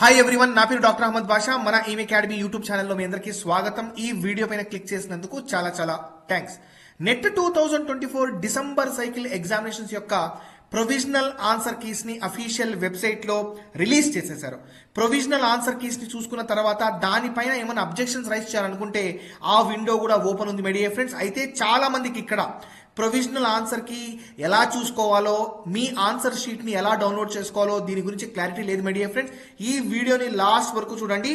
Hi everyone, నా పేరు doctor Ahmed బాషా. మన ఈమె అకాడమీ యూట్యూబ్ ఛానల్లో మీ అందరికీ స్వాగతం. ఈ వీడియో పైన క్లిక్ చేసినందుకు చాలా చాలా thanks. Net 2024 December cycle examinations యొక్క ప్రొవిజనల్ ఆన్సర్ కీస్ ని అఫీషియల్ వెబ్సైట్ లో రిలీజ్ చేసేశారు. ప్రొవిజనల్ ఆన్సర్ కీస్ ని చూసుకున్న తర్వాత దానిపైన ఏమైనా అబ్జెక్షన్స్ రైజ్ చేయాలనుకుంటే ఆ విండో కూడా ఓపెన్ ఉంది మీడియా ఫ్రెండ్స్. అయితే చాలా మందికి ఇక్కడ ప్రొవిజనల్ ఆన్సర్ కి ఎలా చూసుకోవాలో, మీ ఆన్సర్ షీట్ ని ఎలా డౌన్లోడ్ చేసుకోవాలో దీని గురించి క్లారిటీ లేదు మీడియా ఫ్రెండ్స్. ఈ వీడియోని లాస్ట్ వరకు చూడండి.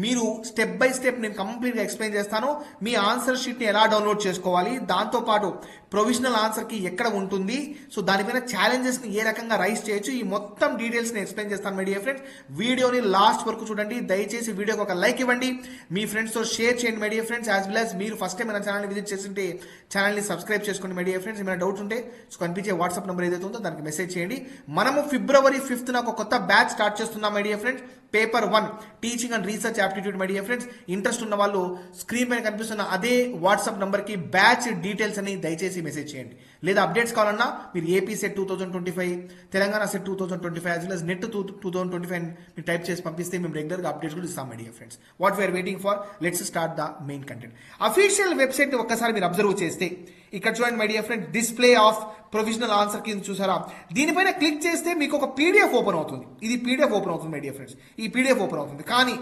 మీరు స్టెప్ బై స్టెప్ నేను కంప్లీట్ గా ఎక్స్ప్లెయిన్ చేస్తాను. మీ ఆన్సర్ షీట్ ని ఎలా డౌన్లోడ్ చేసుకోవాలి, దాంతో పాటు ప్రొవిజనల్ ఆన్సర్ కి ఎక్కడ ఉంటుంది, సో దానిపైన ఛాలెంజెస్ ని ఏ రకంగా రైజ్ చేయొచ్చు, ఈ మొత్తం డీటెయిల్స్ ని ఎక్స్ప్లెయిన్ చేస్తాను మీడియా ఫ్రెండ్స్. వీడియోని లాస్ట్ వరకు చూడండి. దయచేసి వీడియోకి ఒక లైక్ ఇవ్వండి, మీ ఫ్రెండ్స్ తో షేర్ చేయండి media friends. As well as మీరు ఫస్ట్ టైం మన ఛానల్ ని విజిట్ చేస్తుంటే ఛానల్ ని సబ్స్క్రైబ్ చేసుకోండి మీడియా ఫ్రెండ్స్. ఏమైనా డౌట్స్ ఉంటే సో కనిపించే వాట్సాప్ నెంబర్ ఏదైతే ఉందో దానికి మెసేజ్ చేయండి. మనము ఫిబ్రవరి 5th ఒక కొత్త బ్యాచ్ స్టార్ట్ చేస్తున్నాం media friends. Paper 1 teaching and research aptitude media friends. Interest ఉన్న వాళ్ళు స్క్రీన్ పైన కనిపిస్తున్న అదే వాట్సాప్ నంబర్ కి బ్యాచ్ డీటెయిల్స్ అని దయచేసి మెసేజ్ చేయండి. లేదా అప్డేట్స్ కావాలన్నా మీరు AP set 2025, Telangana set 2025 as well as net 2025 మీరు టైప్ చేసి పంపిస్తే మేము రెగ్యులర్ గా అప్డేట్స్ కూడా ఇస్తాం media friends. What we are waiting for, let's start the main content. Official website ని ఒక్కసారి మీరు అబ్జర్వ్ చేస్తే ఇక్కడ చూడండి media friends, display of provisional answer కింద చూసారా, దీనిపైన క్లిక్ చేస్తే మీకు ఒక పీడిఎఫ్ ఓపెన్ అవుతుంది. ఇది పీడిఎఫ్ ఓపెన్ అవుతుంది మీడియా ఫ్రెండ్స్. ఈ పీడిఎఫ్ ఓపెన్ అవుతుంది, కానీ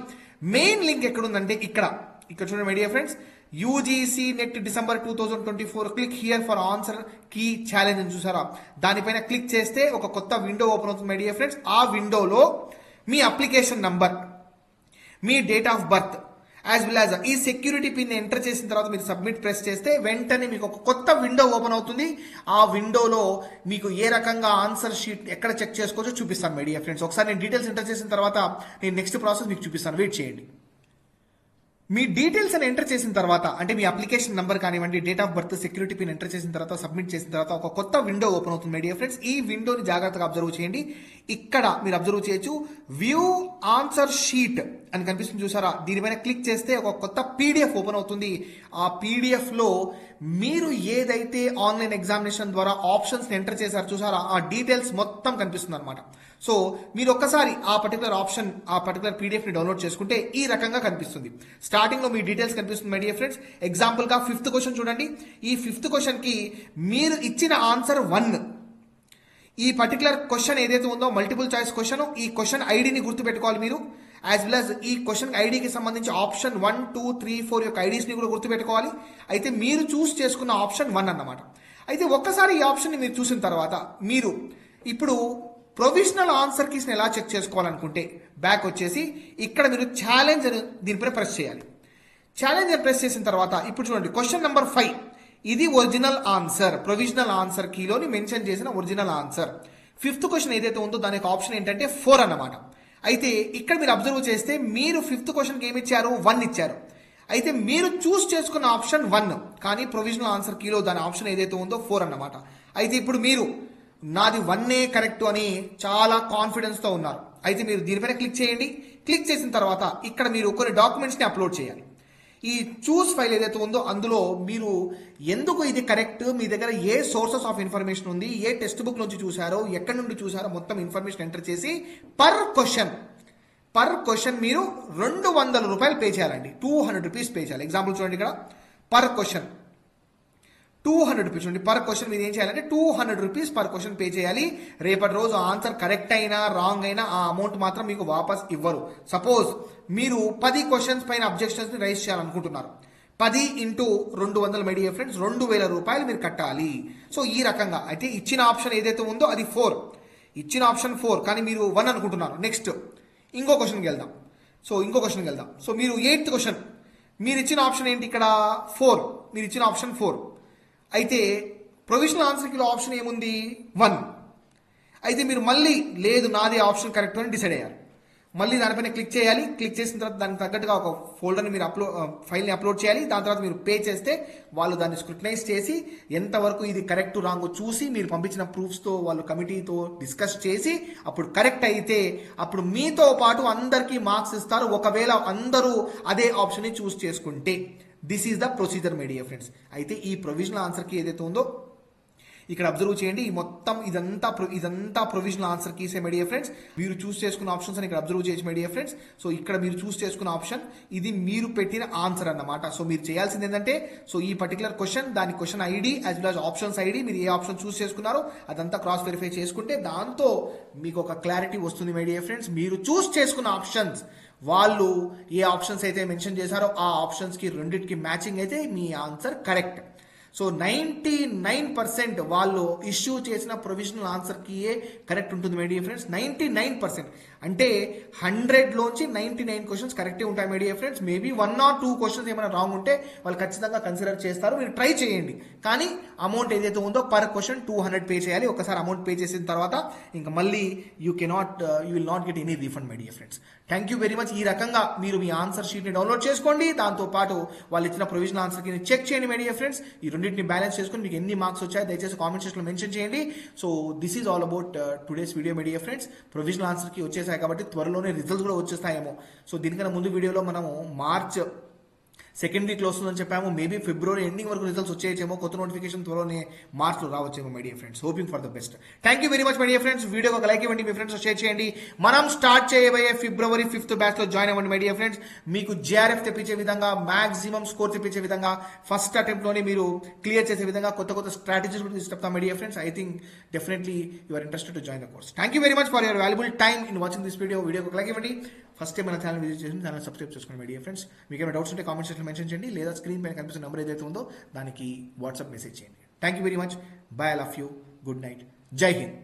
మెయిన్ లింక్ ఎక్కడుందంటే ఇక్కడ చూడండి media friends, UGC NET December 2024 click here for answer key challenge అని చూసారా, దానిపైన క్లిక్ చేస్తే ఒక కొత్త విండో ఓపెన్ అవుతుంది మీడియా ఫ్రెండ్స్. ఆ విండోలో మీ అప్లికేషన్ నంబర్, మీ date of birth as well as ఈ సెక్యూరిటీ పిన్ ఎంటర్ చేసిన తర్వాత మీరు సబ్మిట్ ప్రెస్ చేస్తే వెంటనే మీకు ఒక కొత్త విండో ఓపెన్ అవుతుంది. ఆ విండోలో మీకు ఏ రకంగా ఆన్సర్ షీట్ ఎక్కడ చెక్ చేసుకోవచ్చో చూపిస్తాను మీడియా ఫ్రెండ్స్. ఒకసారి నేను డీటెయిల్స్ ఎంటర్ చేసిన తర్వాత నేను నెక్స్ట్ ప్రాసెస్ మీకు చూపిస్తాను, వెయిట్ చేయండి. మీ డీటెయిల్స్ అని ఎంటర్ చేసిన తర్వాత, అంటే మీ అప్లికేషన్ నంబర్ కానివ్వండి, date of birth, security pin enter చేసిన తర్వాత సబ్మిట్ చేసిన తర్వాత ఒక కొత్త విండో ఓపెన్ అవుతుంది మీడియా ఫ్రెండ్స్. ఈ విండోని జాగ్రత్తగా అబ్జర్వ్ చేయండి. ఇక్కడ మీరు అబ్జర్వ్ చేయొచ్చు, వ్యూ ఆన్సర్ షీట్ అని కనిపిస్తుంది చూసారా, దీనిపైన క్లిక్ చేస్తే ఒక కొత్త పీడిఎఫ్ ఓపెన్ అవుతుంది. ఆ పీడిఎఫ్ లో మీరు ఏదైతే ఆన్లైన్ ఎగ్జామినేషన్ ద్వారా ఆప్షన్స్ ఎంటర్ చేశారు చూసారా, ఆ డీటెయిల్స్ మొత్తం కనిపిస్తుంది అనమాట. సో మీరు ఒక్కసారి ఆ పర్టికులర్ ఆప్షన్, ఆ పర్టికులర్ పీడిఎఫ్ ని డౌన్లోడ్ చేసుకుంటే ఈ రకంగా కనిపిస్తుంది. స్టార్టింగ్ లో మీ డీటెయిల్స్ కనిపిస్తుంది మై డియర్ ఫ్రెండ్స్. ఎగ్జాంపుల్ గా 5th క్వశ్చన్ చూడండి. ఈ 5th క్వశ్చన్ కి మీరు ఇచ్చిన ఆన్సర్ 1. ఈ పర్టికులర్ క్వశ్చన్ ఏదైతే ఉందో మల్టిపుల్ చాయిస్ క్వశ్చన్, ఈ క్వశ్చన్ ఐడిని గుర్తుపెట్టుకోవాలి మీరు. యాజ్ వెల్ యాజ్ ఈ క్వశ్చన్ ఐడికి సంబంధించి ఆప్షన్ 1, 2, 3, 4 యొక్క ఐడీస్ ని కూడా గుర్తుపెట్టుకోవాలి. అయితే మీరు చూస్ చేసుకున్న ఆప్షన్ 1 అన్నమాట. అయితే ఒక్కసారి ఈ ఆప్షన్ ని మీరు చూసిన తర్వాత మీరు ఇప్పుడు ప్రొవిజనల్ ఆన్సర్ కీస్ ని ఎలా చెక్ చేసుకోవాలనుకుంటే బ్యాక్ వచ్చేసి ఇక్కడ మీరు ఛాలెంజ్ అని దీనిపై ప్రెస్ చేయాలి. ఛాలెంజ్ అని ప్రెస్ చేసిన తర్వాత ఇప్పుడు చూడండి, క్వశ్చన్ నెంబర్ 5 ఇది ఒరిజినల్ ఆన్సర్, ప్రొవిజనల్ ఆన్సర్ కీలోని మెన్షన్ చేసిన ఒరిజినల్ ఆన్సర్. 5th క్వశ్చన్ ఏదైతే ఉందో దాని యొక్క ఆప్షన్ ఏంటంటే 4 అన్నమాట. అయితే ఇక్కడ మీరు అబ్జర్వ్ చేస్తే మీరు 5th క్వశ్చన్ కి ఏమి ఇచ్చారు, 1 ఇచ్చారు. అయితే మీరు చూస్ చేసుకున్న ఆప్షన్ 1, కానీ ప్రొవిజనల్ ఆన్సర్ కీలో దాని ఆప్షన్ ఏదైతే ఉందో 4 అన్నమాట. అయితే ఇప్పుడు మీరు నాది 1 కరెక్ట్ అని చాలా కాన్ఫిడెన్స్ తో ఉన్నారు. అయితే మీరు దీనిపైన క్లిక్ చేయండి. క్లిక్ చేసిన తర్వాత ఇక్కడ మీరు కొన్ని డాక్యుమెంట్స్ ని అప్లోడ్ చేయాలి. ఈ చూస్ ఫైల్ ఏదైతే ఉందో అందులో మీరు ఎందుకు ఇది కరెక్ట్, మీ దగ్గర ఏ సోర్సెస్ ఆఫ్ ఇన్ఫర్మేషన్ ఉంది, ఏ టెక్స్ట్ బుక్ నుంచి చూసారో, ఎక్కడి నుండి చూసారో మొత్తం ఇన్ఫర్మేషన్ ఎంటర్ చేసి పర్ క్వశ్చన్ మీరు 200 రూపాయలు పే చేయాలండి. 200 రూపీస్ పే చేయాలి. ఎగ్జాంపుల్ చూడండి, ఇక్కడ పర్ క్వశ్చన్ 200 రూపీస్ ఉంది. పర్ క్వశ్చన్ మీరు ఏం చేయాలంటే 200 రూపీస్ పర్ క్వశ్చన్ పే చేయాలి. రేపటి రోజు ఆన్సర్ కరెక్ట్ అయినా రాంగ్ అయినా ఆ అమౌంట్ మాత్రం మీకు వాపస్ ఇవ్వరు. సపోజ్ మీరు 10 క్వశ్చన్స్ పైన అబ్జెక్షన్స్ ని రైజ్ చేయాలనుకుంటున్నారు, 10 × 200 మై డియర్ ఫ్రెండ్స్ 2000 రూపాయలు మీరు కట్టాలి. సో ఈ రకంగా అయితే ఇచ్చిన ఆప్షన్ ఏదైతే ఉందో అది 4, ఇచ్చిన ఆప్షన్ 4, కానీ మీరు 1 అనుకుంటున్నారు. నెక్స్ట్ ఇంకో క్వశ్చన్కి వెళ్దాం. సో మీరు 8th క్వశ్చన్, మీరు ఇచ్చిన ఆప్షన్ ఏంటి ఇక్కడ 4, మీరు ఇచ్చిన ఆప్షన్ 4. అయితే ప్రొవిజనల్ ఆన్సర్ కి ఆప్షన్ ఏముంది 1. అయితే మీరు మళ్ళీ లేదు నాది ఆప్షన్ కరెక్ట్ అని డిసైడ్ అయ్యారు. మళ్ళీ దానిపైన క్లిక్ చేయాలి. క్లిక్ చేసిన తర్వాత దానికి తగ్గట్టుగా ఒక ఫోల్డర్ని మీరు ఫైల్ని అప్లోడ్ చేయాలి. దాని తర్వాత మీరు పే చేస్తే వాళ్ళు దాన్ని స్క్రూటనైజ్ చేసి ఎంతవరకు ఇది కరెక్ట్ రాంగ్ చూసి మీరు పంపించిన ప్రూఫ్స్తో వాళ్ళు కమిటీతో డిస్కస్ చేసి అప్పుడు కరెక్ట్ అయితే అప్పుడు మీతో పాటు అందరికీ మార్క్స్ ఇస్తారు. ఒకవేళ అందరూ అదే ఆప్షన్ని చూస్ చేసుకుంటే this is the procedure my dear friends. అయితే ఈ ప్రొవిజనల్ ఆన్సర్కి ఏదైతే ఉందో ఇక్కడ అబ్జర్వ్ చేయండి, ఈ మొత్తం ఇదంతా ప్రొవిజనల్ ఆన్సర్ కీసే మై డియర్ ఫ్రెండ్స్. మీరు చూస్ చేసుకున్న ఆప్షన్స్ అని ఇక్కడ అబ్జర్వ్ చేయొచ్చు మై డియర్ ఫ్రెండ్స్. సో ఇక్కడ మీరు చూస్ చేసుకున్న ఆప్షన్ ఇది మీరు పెట్టిన ఆన్సర్ అన్నమాట. సో మీరు చేయాల్సింది ఏంటంటే, సో ఈ పర్టికులర్ క్వశ్చన్, దాని question ID as well as options ID, మీరు ఏ ఆప్షన్ చూస్ చేసుకున్నారో అదంతా క్రాస్ వెరిఫై చేసుకుంటే దాంతో మీకు ఒక క్లారిటీ వస్తుంది మై డియర్ ఫ్రెండ్స్. మీరు చూస్ చేసుకున్న ఆప్షన్స్ వాళ్ళు ఏ ఆప్షన్స్ అయితే మెన్షన్ చేశారో ఆ ఆప్షన్స్కి రెండింటికి మ్యాచింగ్ అయితే మీ ఆన్సర్ కరెక్ట్. సో 99% వాళ్ళు ఇష్యూ చేసిన ప్రొవిజనల్ ఆన్సర్కి కరెక్ట్ ఉంటుంది మై డియర్ ఫ్రెండ్స్. 99% అంటే 100లోంచి 99 క్వశ్చన్స్ కరెక్టే ఉంటాయి my dear friends. Maybe 1 or 2 questions ఏమైనా రాంగ్ ఉంటే వాళ్ళు ఖచ్చితంగా కన్సిడర్ చేస్తారు. మీరు ట్రై చేయండి, కానీ అమౌంట్ ఏదైతే ఉందో పర్ క్వశ్చన్ 200 పే చేయాలి. ఒకసారి అమౌంట్ పే చేసిన తర్వాత ఇంకా మళ్ళీ you will not get any refund my dear friends. Thank you very much. ఈ రకంగా మీరు మీ ఆన్సర్ షీట్ని డౌన్లోడ్ చేసుకోండి, దాంతోపాటు వాళ్ళు ఇచ్చిన ప్రొవిజనల్ ఆన్సర్కి చెక్ చేయండి మై డియర్ ఫ్రెండ్స్. ఈ రెండింటిని బ్యాలెన్స్ చేసుకుని మీకు ఎన్ని మార్క్స్ వచ్చాయో దయచేసి కామెంట్ సెక్షన్లో మెన్షన్ చేయండి. So this is all about today's video my dear friends. Provisional ఆన్సర్కి వచ్చేసాయి కాబట్టి త్వరలోనే రిజల్ట్స్ కూడా వచ్చేస్తాయేమో. సో దీనికన్నా ముందు వీడియోలో మనము మార్చ్ సెకండ్ వీక్లో వస్తుందని చెప్పాము. మేబీ ఫిబ్రవరి ఎండింగ్ వరకు రిజల్ట్స్ వచ్చేయేమో, కొత్త నోటిఫికేషన్ త్వరలోనే మార్చ్లో రావచ్చేమో my dear friends. Hoping for the best. Thank you very much my dear friends. వీడియోకి ఒక లైక్ ఇవ్వండి, మీ ఫ్రెండ్స్ షేర్ చేయండి. మనం స్టార్ట్ చేయబోయే ఫిబ్రవరి 5th బ్యాచ్లో జాయిన్ అవ్వండి మై డియర్ ఫ్రెండ్స్. మీకు జేఆర్ఎఫ్ తెప్పించే విధంగా, మాక్సిమం స్కోర్ తెప్పించే విధంగా, ఫస్ట్ అటెంప్ట్లోనే మీరు క్లియర్ చేసే విధంగా కొత్త స్ట్రాటజీస్ కూడా చెప్తాం my dear friends. I think definitely you are interested to join the course. Thank you very much for your valuable time in watching this video. వీడియోకి ఒక లైక్ ఇవ్వండి. ఫస్ట్ టైం మన ఛానల్ విజిట్ చేసి channel subscribe చేసుకోండి my dear friends. మీకు ఏమైనా doubts ఉంటే comment సెక్షన్లో మెన్షన్ చేయండి, లేదా స్క్రీన్ పైన కనిపిస్తున్న నెంబర్ ఏదైతే ఉందో దానికి వాట్సాప్ మెసేజ్ చేయండి. Thank you very much. By, I love you. Good night. జై హింద్.